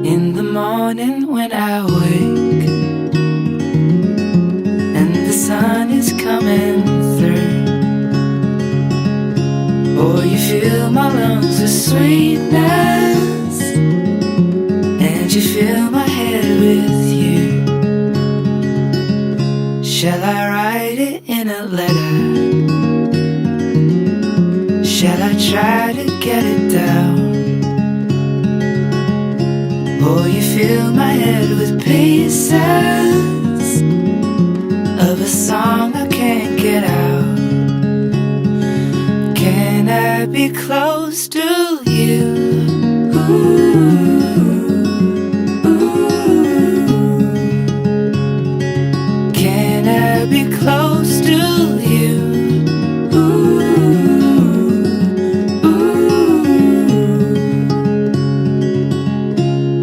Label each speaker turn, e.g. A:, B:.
A: In the morning when I wake and the sun is coming through, oh, you fill my lungs with sweetness and you fill my head with you. Shall I write it in a letter? Shall I try to get it down? Oh, you fill my head with pieces of a song I can't get out. Can I be close to you?